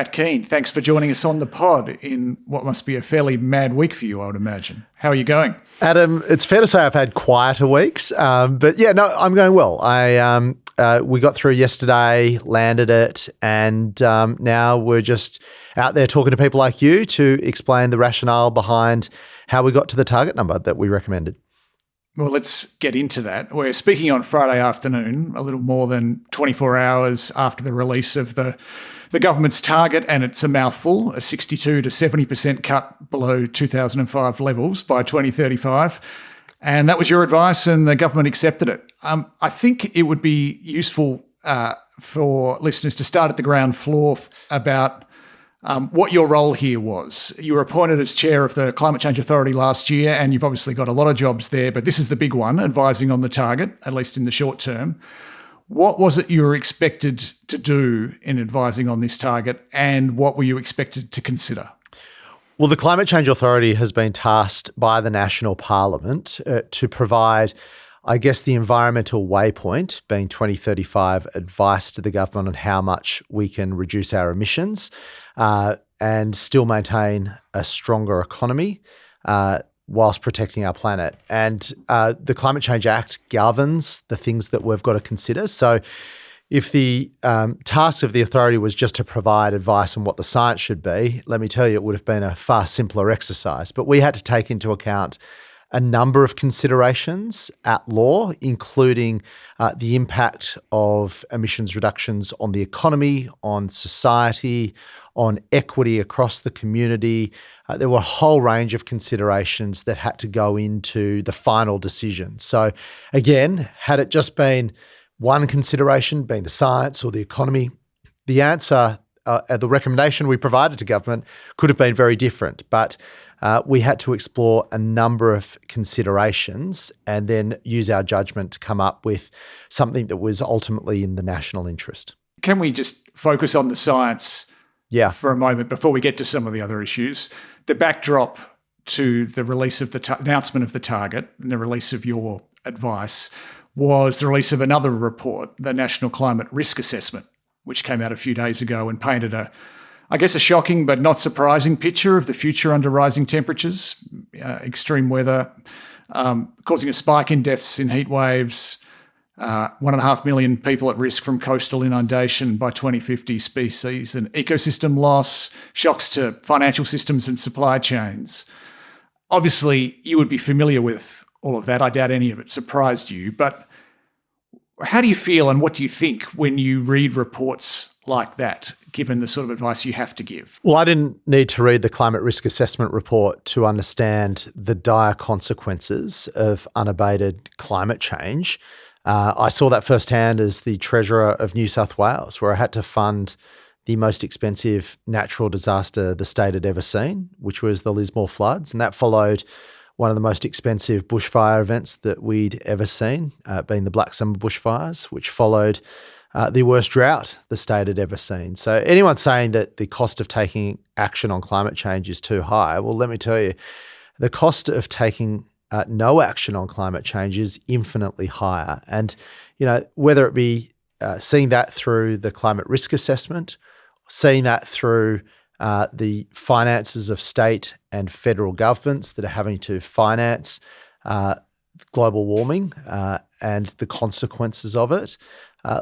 Matt Kean, thanks for joining us on the pod in what must be a fairly mad week for you, I would imagine. How are you going? Adam, it's fair to say I've had quieter weeks, but yeah, no, I'm going well. We got through yesterday, landed it, and now we're just out there talking to people like you to explain the rationale behind how we got to the target number that we recommended. Well, let's get into that. We're speaking on Friday afternoon, a little more than 24 hours after the release of the government's target, and it's a mouthful, a 62 to 70% cut below 2005 levels by 2035. And that was your advice, and the government accepted it. I think it would be useful for listeners to start at the ground floor about what your role here was. You were appointed as chair of the Climate Change Authority last year, and you've obviously got a lot of jobs there, but this is the big one, advising on the target, at least in the short term. What was it you were expected to do in advising on this target, and what were you expected to consider? Well, the Climate Change Authority has been tasked by the National Parliament to provide, I guess, the environmental waypoint, being 2035, advice to the government on how much we can reduce our emissions and still maintain a stronger economy whilst protecting our planet. And the Climate Change Act governs the things that we've got to consider. So if the task of the authority was just to provide advice on what the science should be, let me tell you, it would have been a far simpler exercise. But we had to take into account a number of considerations at law, including the impact of emissions reductions on the economy, on society, on equity across the community. There were a whole range of considerations that had to go into the final decision. So again, had it just been one consideration, being the science or the economy, the answer, the recommendation we provided to government could have been very different. But we had to explore a number of considerations and then use our judgment to come up with something that was ultimately in the national interest. Can we just focus on the science for a moment before we get to some of the other issues? The backdrop to the release of the announcement of the target and the release of your advice was the release of another report, the National Climate Risk Assessment, which came out a few days ago and painted a shocking but not surprising picture of the future under rising temperatures, extreme weather, causing a spike in deaths in heat waves, 1.5 million people at risk from coastal inundation by 2050, species and ecosystem loss, shocks to financial systems and supply chains. Obviously, you would be familiar with all of that. I doubt any of it surprised you. But how do you feel and what do you think when you read reports like that, given the sort of advice you have to give? Well, I didn't need to read the Climate Risk Assessment report to understand the dire consequences of unabated climate change. I saw that firsthand as the Treasurer of New South Wales, where I had to fund the most expensive natural disaster the state had ever seen, which was the Lismore floods. And that followed one of the most expensive bushfire events that we'd ever seen, being the Black Summer bushfires, which followed the worst drought the state had ever seen. So anyone saying that the cost of taking action on climate change is too high, well, let me tell you, the cost of taking no action on climate change is infinitely higher. And, whether it be seeing that through the climate risk assessment, seeing that through the finances of state and federal governments that are having to finance global warming and the consequences of it,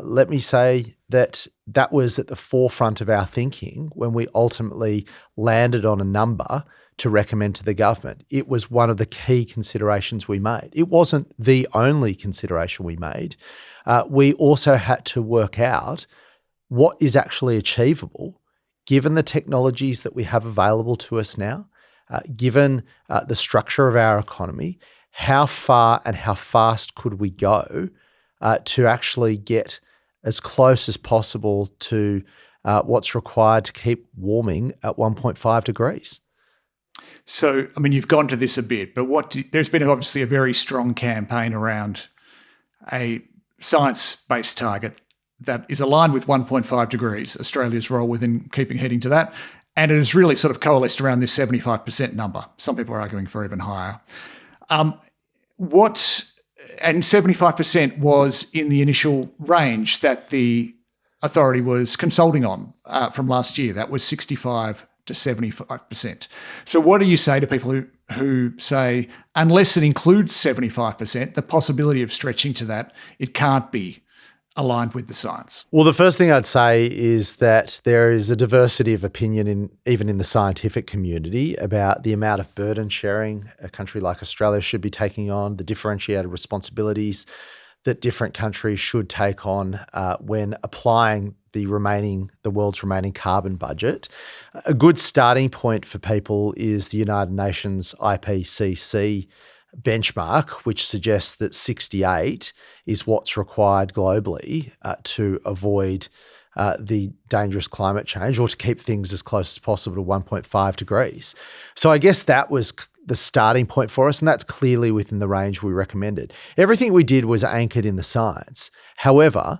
let me say that was at the forefront of our thinking when we ultimately landed on a number to recommend to the government. It was one of the key considerations we made. It wasn't the only consideration we made. We also had to work out what is actually achievable given the technologies that we have available to us now, given the structure of our economy, how far and how fast could we go to actually get as close as possible to what's required to keep warming at 1.5 degrees. So, you've gone to this a bit, but there's been obviously a very strong campaign around a science-based target that is aligned with 1.5 degrees, Australia's role within heading to that, and it has really sort of coalesced around this 75% number. Some people are arguing for even higher. And 75% was in the initial range that the authority was consulting on from last year. That was 65 to 75%. So what do you say to people who say, unless it includes 75%, the possibility of stretching to that, it can't be aligned with the science? Well, the first thing I'd say is that there is a diversity of opinion even in the scientific community about the amount of burden sharing a country like Australia should be taking on, the differentiated responsibilities that different countries should take on when applying the world's remaining carbon budget. A good starting point for people is the United Nations IPCC benchmark, which suggests that 68 is what's required globally to avoid the dangerous climate change, or to keep things as close as possible to 1.5 degrees. So I guess that was the starting point for us, and that's clearly within the range we recommended. Everything we did was anchored in the science. However,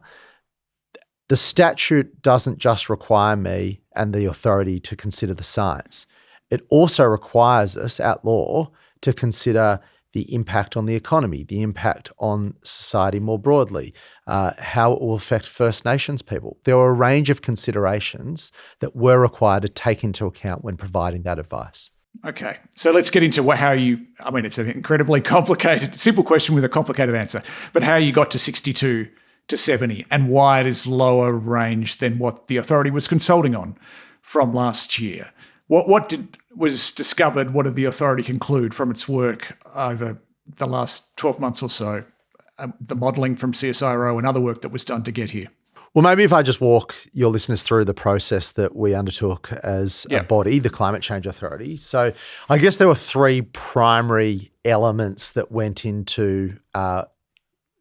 the statute doesn't just require me and the authority to consider the science. It also requires us at law to consider the impact on the economy, the impact on society more broadly, how it will affect First Nations people. There were a range of considerations that were required to take into account when providing that advice. Okay, so let's get into it's an incredibly complicated, simple question with a complicated answer, but how you got to 62 to 70 and why it is lower range than what the authority was consulting on from last year. What was discovered? What did the authority conclude from its work over the last 12 months or so, the modelling from CSIRO and other work that was done to get here? Well, maybe if I just walk your listeners through the process that we undertook as a body, the Climate Change Authority. So I guess there were three primary elements that went into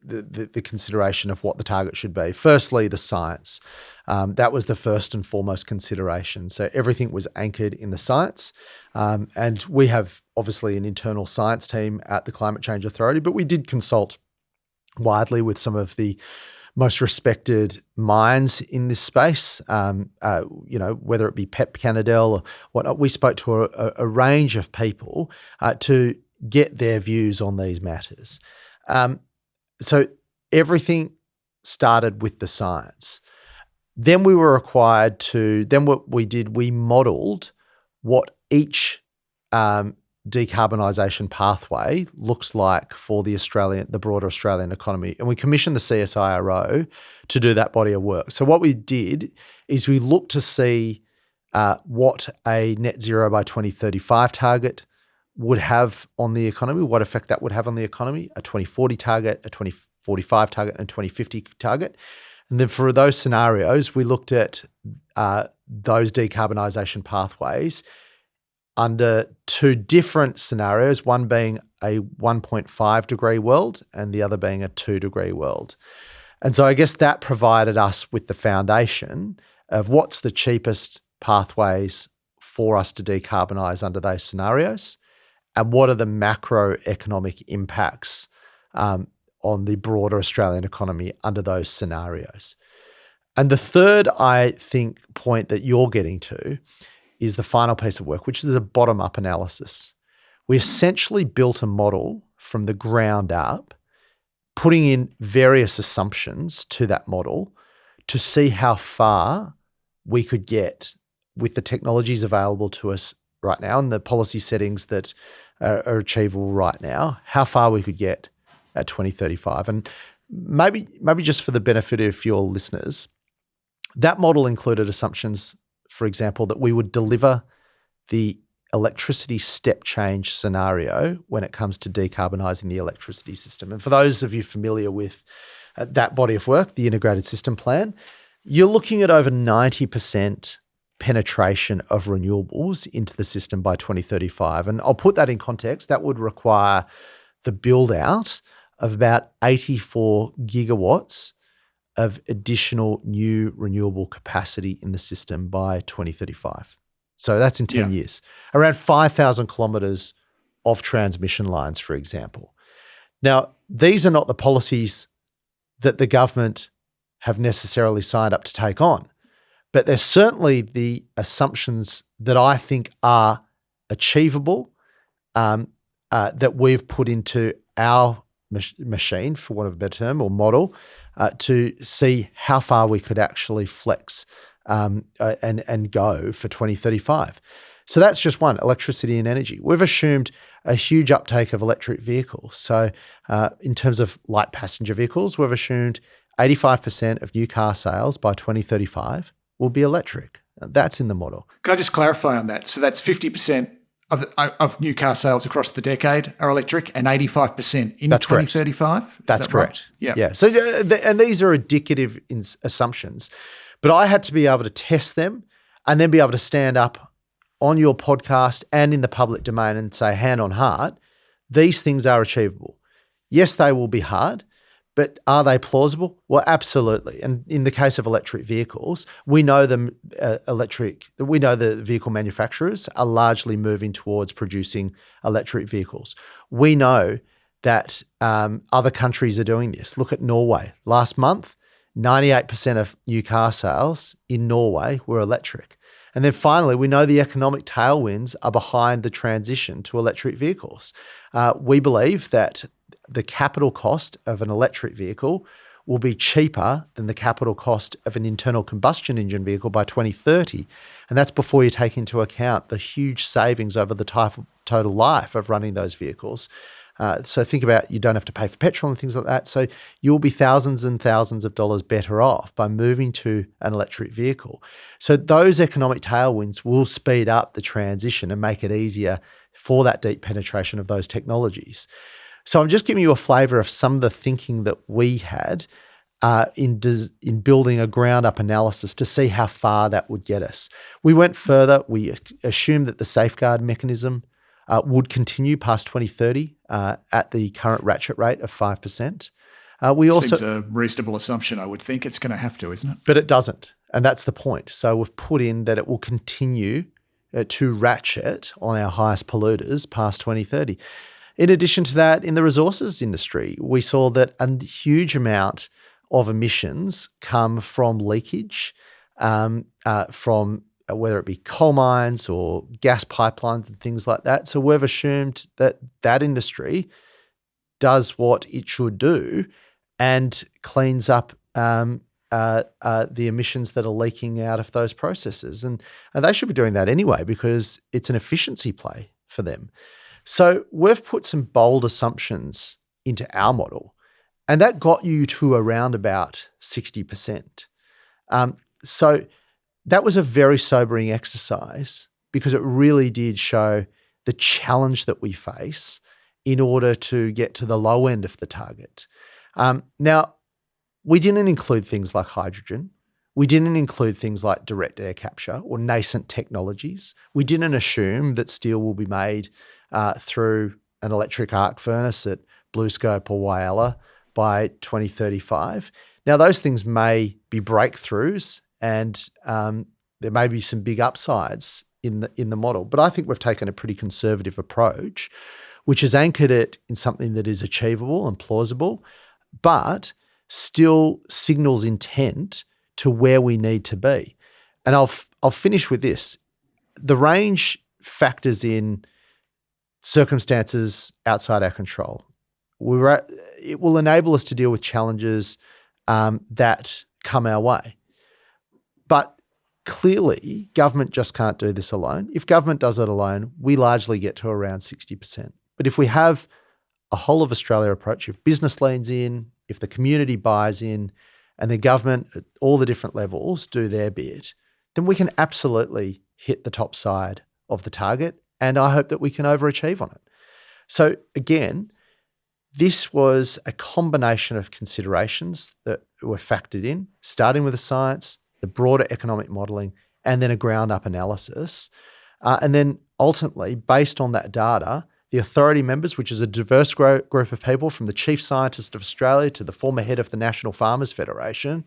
the consideration of what the target should be. Firstly, the science. That was the first and foremost consideration. So everything was anchored in the science. And we have obviously an internal science team at the Climate Change Authority, but we did consult widely with some of the most respected minds in this space, whether it be Pep Canadell or whatnot. We spoke to a range of people to get their views on these matters. So everything started with the science. Then we were required to, we modelled what each decarbonisation pathway looks like for the broader Australian economy. And we commissioned the CSIRO to do that body of work. So what we did is we looked to see what a net zero by 2035 target would have on the economy, what effect that would have on the economy, a 2040 target, a 2045 target, and a 2050 target. And then for those scenarios, we looked at those decarbonisation pathways under two different scenarios, one being a 1.5 degree world and the other being a 2 degree world. And so I guess that provided us with the foundation of what's the cheapest pathways for us to decarbonise under those scenarios, and what are the macroeconomic impacts on the broader Australian economy under those scenarios. And the third, I think, point that you're getting to is the final piece of work, which is a bottom-up analysis. We essentially built a model from the ground up, putting in various assumptions to that model to see how far we could get with the technologies available to us right now and the policy settings that are achievable right now, how far we could get at 2035. And maybe just for the benefit of your listeners, that model included assumptions, for example, that we would deliver the electricity step change scenario when it comes to decarbonising the electricity system. And for those of you familiar with that body of work, the Integrated System Plan, you're looking at over 90% penetration of renewables into the system by 2035. And I'll put that in context. That would require the build out of about 84 gigawatts of additional new renewable capacity in the system by 2035. So that's in 10 years. Around 5,000 kilometres of transmission lines, for example. Now, these are not the policies that the government have necessarily signed up to take on, but they're certainly the assumptions that I think are achievable, that we've put into our machine, for want of a better term, or model, to see how far we could actually flex and go for 2035. So that's just one, electricity and energy. We've assumed a huge uptake of electric vehicles. So in terms of light passenger vehicles, we've assumed 85% of new car sales by 2035 will be electric. That's in the model. Can I just clarify on that? So that's 50% of new car sales across the decade are electric and 85% in 2035? That's correct. Right? Yeah. So, and these are indicative assumptions, but I had to be able to test them and then be able to stand up on your podcast and in the public domain and say, hand on heart, these things are achievable. Yes, they will be hard, but are they plausible? Well, absolutely. And in the case of electric vehicles, we know the vehicle manufacturers are largely moving towards producing electric vehicles. We know that other countries are doing this. Look at Norway. Last month, 98% of new car sales in Norway were electric. And then finally, we know the economic tailwinds are behind the transition to electric vehicles. We believe that the capital cost of an electric vehicle will be cheaper than the capital cost of an internal combustion engine vehicle by 2030. And that's before you take into account the huge savings over the total life of running those vehicles. So think about, you don't have to pay for petrol and things like that. So you'll be thousands and thousands of dollars better off by moving to an electric vehicle. So those economic tailwinds will speed up the transition and make it easier for that deep penetration of those technologies. So I'm just giving you a flavour of some of the thinking that we had in building a ground-up analysis to see how far that would get us. We went further. We assumed that the safeguard mechanism would continue past 2030 at the current ratchet rate of 5%. Seems a reasonable assumption, I would think. It's going to have to, isn't it? But it doesn't, and that's the point. So we've put in that it will continue to ratchet on our highest polluters past 2030. In addition to that, in the resources industry, we saw that a huge amount of emissions come from leakage, from whether it be coal mines or gas pipelines and things like that. So we've assumed that that industry does what it should do and cleans up the emissions that are leaking out of those processes. And they should be doing that anyway because it's an efficiency play for them. So we've put some bold assumptions into our model, and that got you to around about 60%. So that was a very sobering exercise because it really did show the challenge that we face in order to get to the low end of the target. Now, we didn't include things like hydrogen. We didn't include things like direct air capture or nascent technologies. We didn't assume that steel will be made through an electric arc furnace at BlueScope or Whyalla by 2035. Now, those things may be breakthroughs and there may be some big upsides in the model, but I think we've taken a pretty conservative approach, which has anchored it in something that is achievable and plausible, but still signals intent to where we need to be. And I'll finish with this. The range factors in circumstances outside our control. It will enable us to deal with challenges that come our way. But clearly, government just can't do this alone. If government does it alone, we largely get to around 60%. But if we have a whole of Australia approach, if business leans in, if the community buys in, and the government at all the different levels do their bit, then we can absolutely hit the top side of the target. And I hope that we can overachieve on it. So again, this was a combination of considerations that were factored in, starting with the science, the broader economic modelling, and then a ground-up analysis. And then ultimately, based on that data, the authority members, which is a diverse group of people from the Chief Scientist of Australia to the former head of the National Farmers Federation,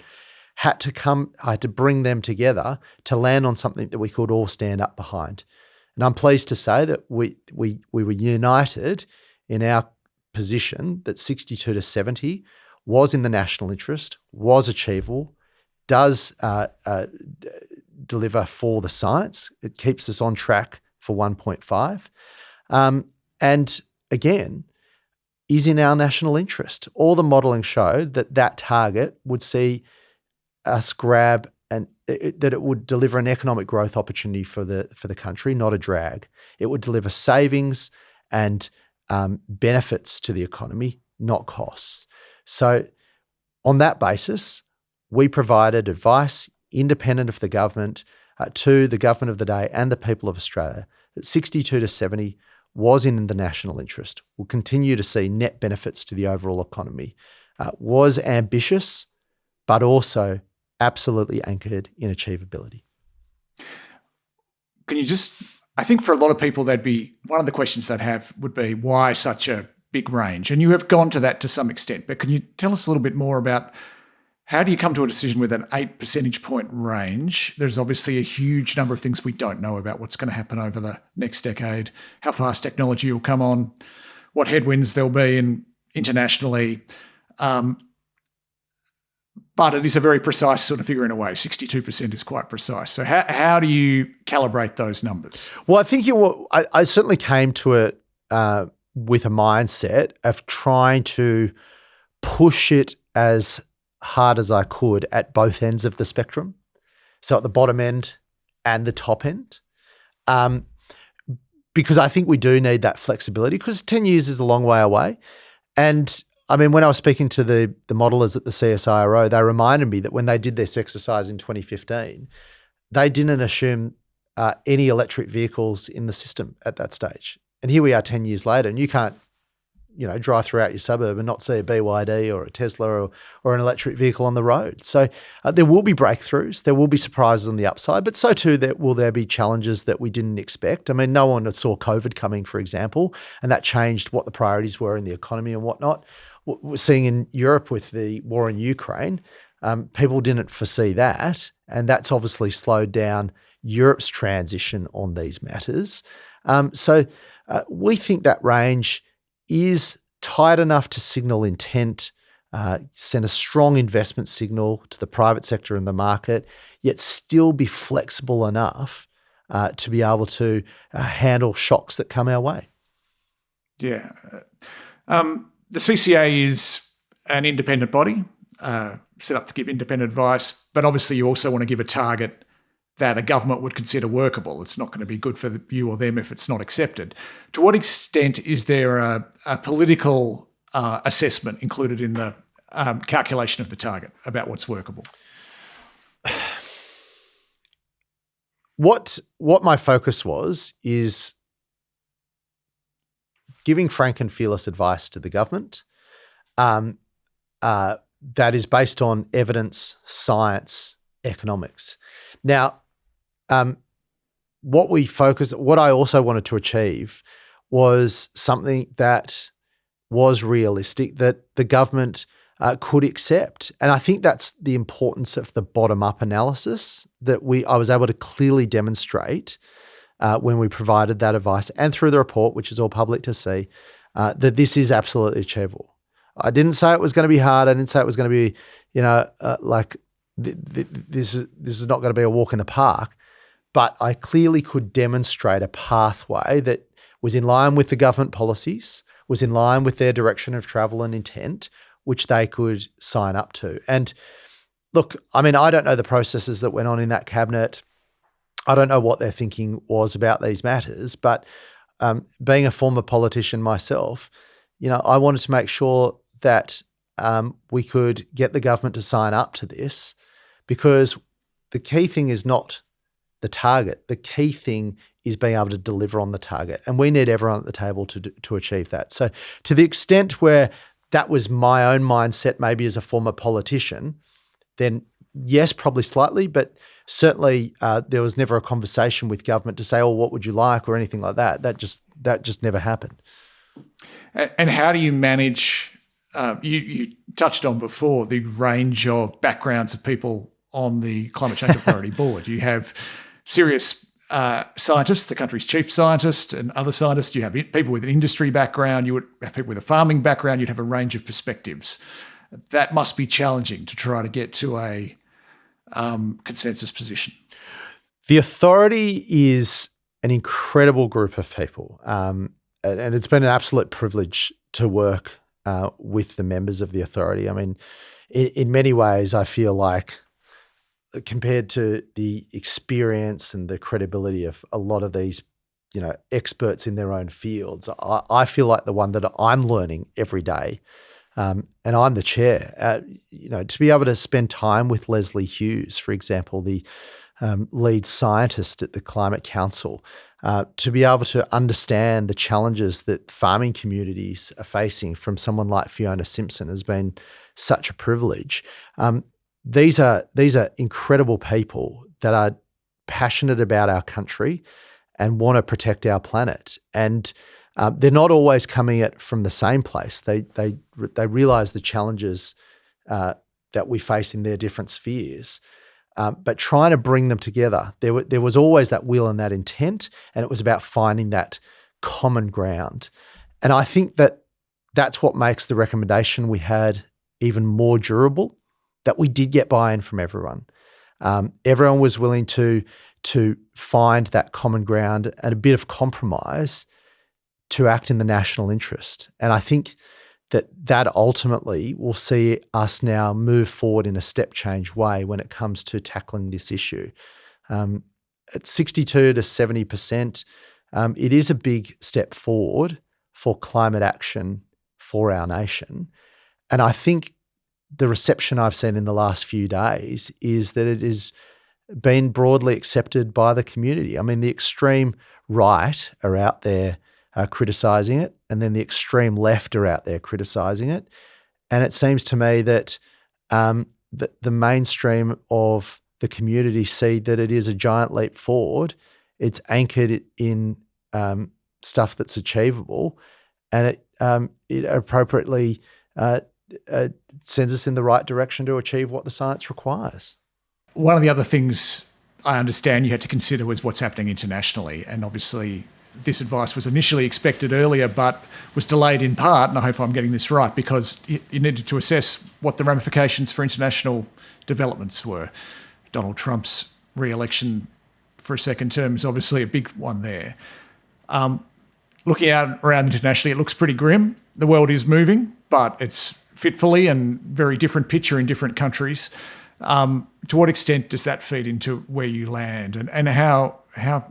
had to bring them together to land on something that we could all stand up behind. And I'm pleased to say that we were united in our position that 62 to 70 was in the national interest, was achievable, does deliver for the science. It keeps us on track for 1.5. And again, is in our national interest. All the modelling showed that target would see us grab and that it would deliver an economic growth opportunity for the country, not a drag. It would deliver savings and benefits to the economy, not costs. So on that basis, we provided advice independent of the government to the government of the day and the people of Australia that 62 to 70 was in the national interest, will continue to see net benefits to the overall economy, was ambitious, but also absolutely anchored in achievability. Can you I think for a lot of people, one of the questions they'd have would be, why such a big range? And you have gone to that to some extent, but can you tell us a little bit more about how do you come to a decision with an 8 percentage point range? There's obviously a huge number of things we don't know about what's going to happen over the next decade, how fast technology will come on, what headwinds there'll be internationally. But it is a very precise sort of figure in a way. 62% is quite precise. So how do you calibrate those numbers? Well, I think I certainly came to it with a mindset of trying to push it as hard as I could at both ends of the spectrum. So at the bottom end and the top end. Because I think we do need that flexibility, because 10 years is a long way away. And I mean, when I was speaking to the modelers at the CSIRO, they reminded me that when they did this exercise in 2015, they didn't assume any electric vehicles in the system at that stage. And here we are 10 years later, and you can't, drive throughout your suburb and not see a BYD or a Tesla or an electric vehicle on the road. So there will be breakthroughs, there will be surprises on the upside, but so too will there be challenges that we didn't expect. I mean, no one saw COVID coming, for example, and that changed what the priorities were in the economy and whatnot. We're seeing in Europe with the war in Ukraine, people didn't foresee that, and that's obviously slowed down Europe's transition on these matters. So we think that range is tight enough to signal intent, send a strong investment signal to the private sector and the market, yet still be flexible enough to be able to handle shocks that come our way. Yeah. The CCA is an independent body set up to give independent advice, but obviously you also want to give a target that a government would consider workable. It's not going to be good for you or them if it's not accepted. To what extent is there a political assessment included in the calculation of the target about what's workable? What my focus is giving frank and fearless advice to the government that is based on evidence, science, economics. Now, what I also wanted to achieve was something that was realistic, that the government could accept. And I think that's the importance of the bottom-up analysis that I was able to clearly demonstrate when we provided that advice and through the report, which is all public to see, that this is absolutely achievable. I didn't say it was going to be hard. I didn't say it was going to be, this is not going to be a walk in the park. But I clearly could demonstrate a pathway that was in line with the government policies, was in line with their direction of travel and intent, which they could sign up to. And look, I mean, I don't know the processes that went on in that cabinet. I don't know what their thinking was about these matters, but being a former politician myself, I wanted to make sure that we could get the government to sign up to this, because the key thing is not the target. The key thing is being able to deliver on the target, and we need everyone at the table to achieve that. So to the extent where that was my own mindset, maybe as a former politician, then yes, probably slightly, but certainly there was never a conversation with government to say, oh, what would you like, or anything like that. That just never happened. And how do you manage, you touched on before, the range of backgrounds of people on the Climate Change Authority board. You have serious scientists, the country's chief scientist, and other scientists. You have people with an industry background. You would have people with a farming background. You'd have a range of perspectives. That must be challenging to try to get to a consensus position. The authority is an incredible group of people, and it's been an absolute privilege to work with the members of the authority. I mean, in many ways, I feel like compared to the experience and the credibility of a lot of these, experts in their own fields, I feel like the one that I'm learning every day, and I'm the chair. To be able to spend time with Leslie Hughes, for example, the lead scientist at the Climate Council, to be able to understand the challenges that farming communities are facing from someone like Fiona Simpson has been such a privilege. These are incredible people that are passionate about our country and want to protect our planet. And they're not always coming at it from the same place. They realise the challenges that we face in their different spheres. But trying to bring them together, there was always that will and that intent, and it was about finding that common ground. And I think that's what makes the recommendation we had even more durable, that we did get buy-in from everyone. Everyone was willing to find that common ground and a bit of compromise to act in the national interest. And I think that ultimately will see us now move forward in a step change way when it comes to tackling this issue. At 62 to 70%, it is a big step forward for climate action for our nation. And I think the reception I've seen in the last few days is that it has been broadly accepted by the community. I mean, the extreme right are out there criticising it, and then the extreme left are out there criticising it. And it seems to me that the mainstream of the community see that it is a giant leap forward. It's anchored in stuff that's achievable, and it appropriately sends us in the right direction to achieve what the science requires. One of the other things I understand you had to consider was what's happening internationally, and obviously this advice was initially expected earlier but was delayed in part, and I hope I'm getting this right, because you needed to assess what the ramifications for international developments were. Donald Trump's re-election for a second term is obviously a big one there. Looking out around internationally, it looks pretty grim. The world is moving, but it's fitfully and very different picture in different countries. To what extent does that feed into where you land, and how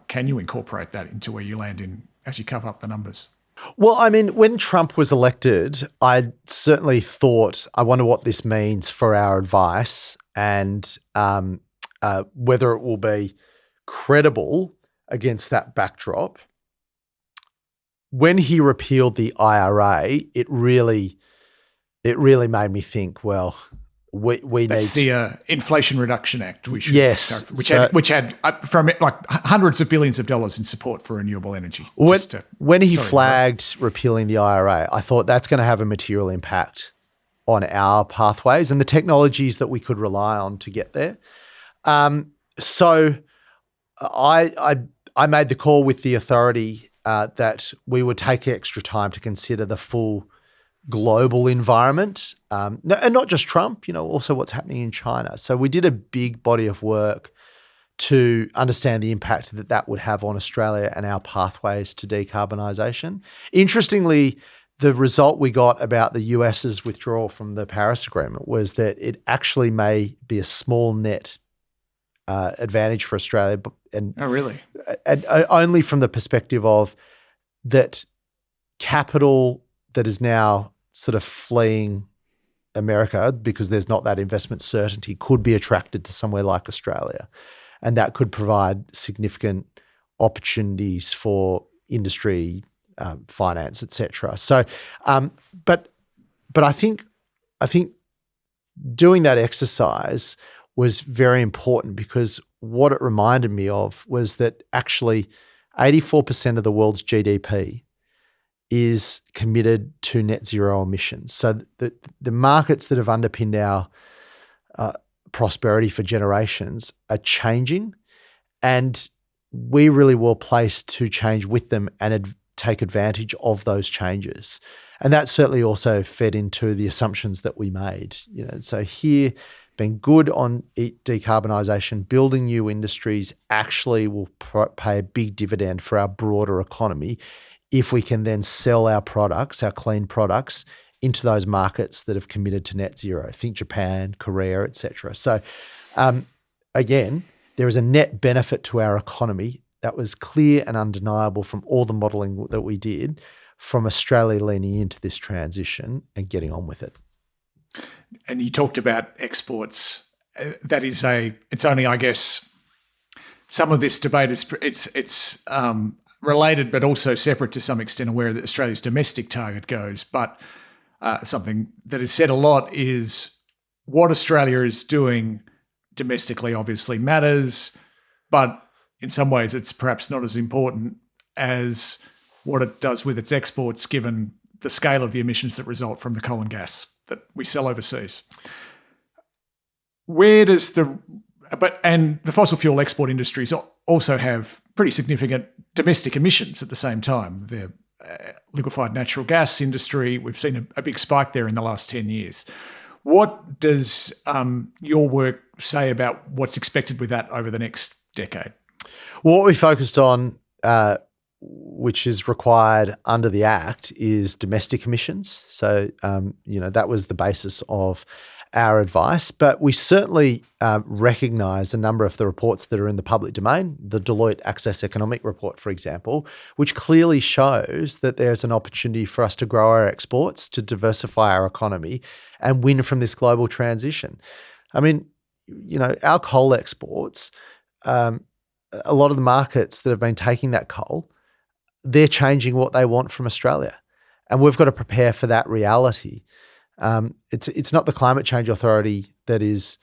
can you incorporate that into where you land as you cover up the numbers? Well, I mean, when Trump was elected, I certainly thought, I wonder what this means for our advice and whether it will be credible against that backdrop. When he repealed the IRA, it really made me think, well, we That's need the Inflation Reduction Act, which had from like hundreds of billions of dollars in support for renewable energy. When he flagged repealing the IRA, I thought that's going to have a material impact on our pathways and the technologies that we could rely on to get there. So I made the call with the authority that we would take extra time to consider the full global environment, and not just Trump, also what's happening in China. So we did a big body of work to understand the impact that would have on Australia and our pathways to decarbonisation. Interestingly, the result we got about the US's withdrawal from the Paris Agreement was that it actually may be a small net advantage for Australia. And only from the perspective of that capital that is now sort of fleeing America because there's not that investment certainty could be attracted to somewhere like Australia. And that could provide significant opportunities for industry, finance, etc. So, but I think doing that exercise was very important, because what it reminded me of was that actually 84% of the world's GDP is committed to net zero emissions. So the markets that have underpinned our prosperity for generations are changing, and we're really well placed to change with them and take advantage of those changes. And that certainly also fed into the assumptions that we made. So here, being good on decarbonisation, building new industries actually will pay a big dividend for our broader economy if we can then sell our products, our clean products, into those markets that have committed to net zero. Think Japan, Korea, etc. So again, there is a net benefit to our economy that was clear and undeniable from all the modelling that we did from Australia leaning into this transition and getting on with it. And you talked about exports. It's only, I guess, some of this debate it's related but also separate to some extent, where Australia's domestic target goes. But something that is said a lot is what Australia is doing domestically obviously matters, but in some ways it's perhaps not as important as what it does with its exports, given the scale of the emissions that result from the coal and gas that we sell overseas. And the fossil fuel export industries also have pretty significant domestic emissions at the same time. The liquefied natural gas industry, we've seen a big spike there in the last 10 years. What does your work say about what's expected with that over the next decade? Well, what we focused on, which is required under the Act, is domestic emissions. So, that was the basis of our advice. But we certainly recognise a number of the reports that are in the public domain, the Deloitte Access Economic Report, for example, which clearly shows that there's an opportunity for us to grow our exports, to diversify our economy and win from this global transition. I mean, our coal exports, a lot of the markets that have been taking that coal, they're changing what they want from Australia. And we've got to prepare for that reality. It's not the Climate Change Authority that is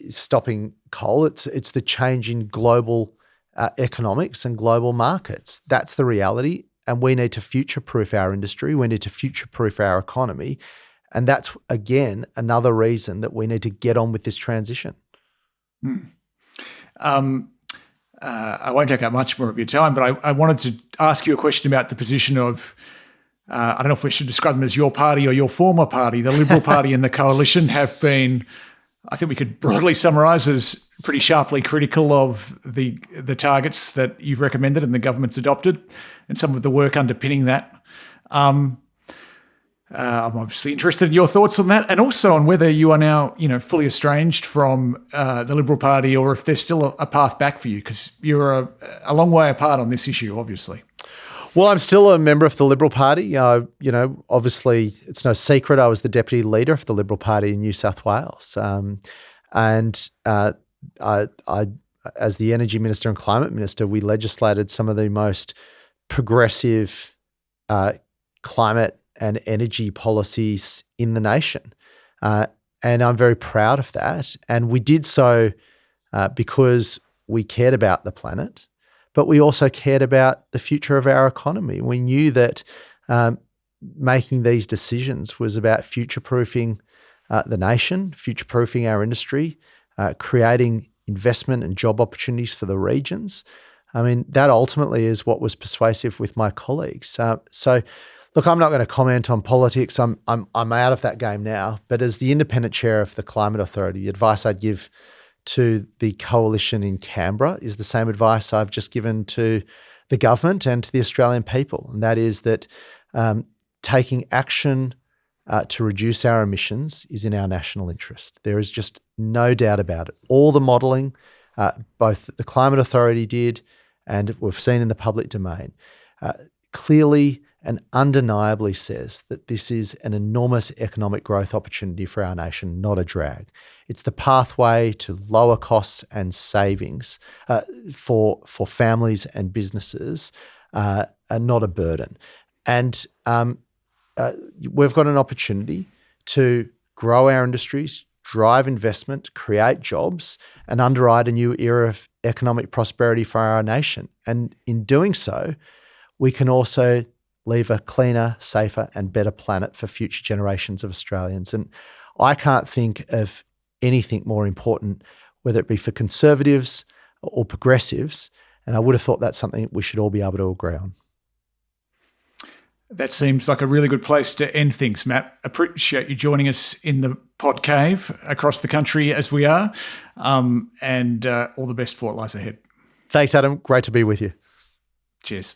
stopping coal. It's the change in global economics and global markets. That's the reality. And we need to future-proof our industry. We need to future-proof our economy. And that's, again, another reason that we need to get on with this transition. I won't take up much more of your time, but I wanted to ask you a question about the position of, I don't know if we should describe them as your party or your former party. The Liberal Party and the Coalition have been, I think we could broadly summarise, as pretty sharply critical of the targets that you've recommended and the government's adopted, and some of the work underpinning that. I'm obviously interested in your thoughts on that, and also on whether you are now, fully estranged from the Liberal Party, or if there's still a path back for you, because you're a long way apart on this issue, obviously. Well, I'm still a member of the Liberal Party. Obviously, it's no secret I was the deputy leader of the Liberal Party in New South Wales, and I, as the Energy Minister and Climate Minister, we legislated some of the most progressive climate and energy policies in the nation. And I'm very proud of that. And we did so because we cared about the planet, but we also cared about the future of our economy. We knew that making these decisions was about future-proofing the nation, future-proofing our industry, creating investment and job opportunities for the regions. I mean, that ultimately is what was persuasive with my colleagues. So, look, I'm not going to comment on politics. I'm out of that game now. But as the independent chair of the Climate Authority, the advice I'd give to the coalition in Canberra is the same advice I've just given to the government and to the Australian people, and that is that taking action to reduce our emissions is in our national interest. There is just no doubt about it. All the modelling, both the Climate Authority did and we've seen in the public domain, clearly and undeniably says that this is an enormous economic growth opportunity for our nation, not a drag. It's the pathway to lower costs and savings for families and businesses, and not a burden. And we've got an opportunity to grow our industries, drive investment, create jobs, and underwrite a new era of economic prosperity for our nation. And in doing so, we can also leave a cleaner, safer, and better planet for future generations of Australians. And I can't think of anything more important, whether it be for Conservatives or progressives, and I would have thought that's something we should all be able to agree on. That seems like a really good place to end things, Matt. Appreciate you joining us in the pod cave across the country as we are, and all the best for what lies ahead. Thanks, Adam. Great to be with you. Cheers.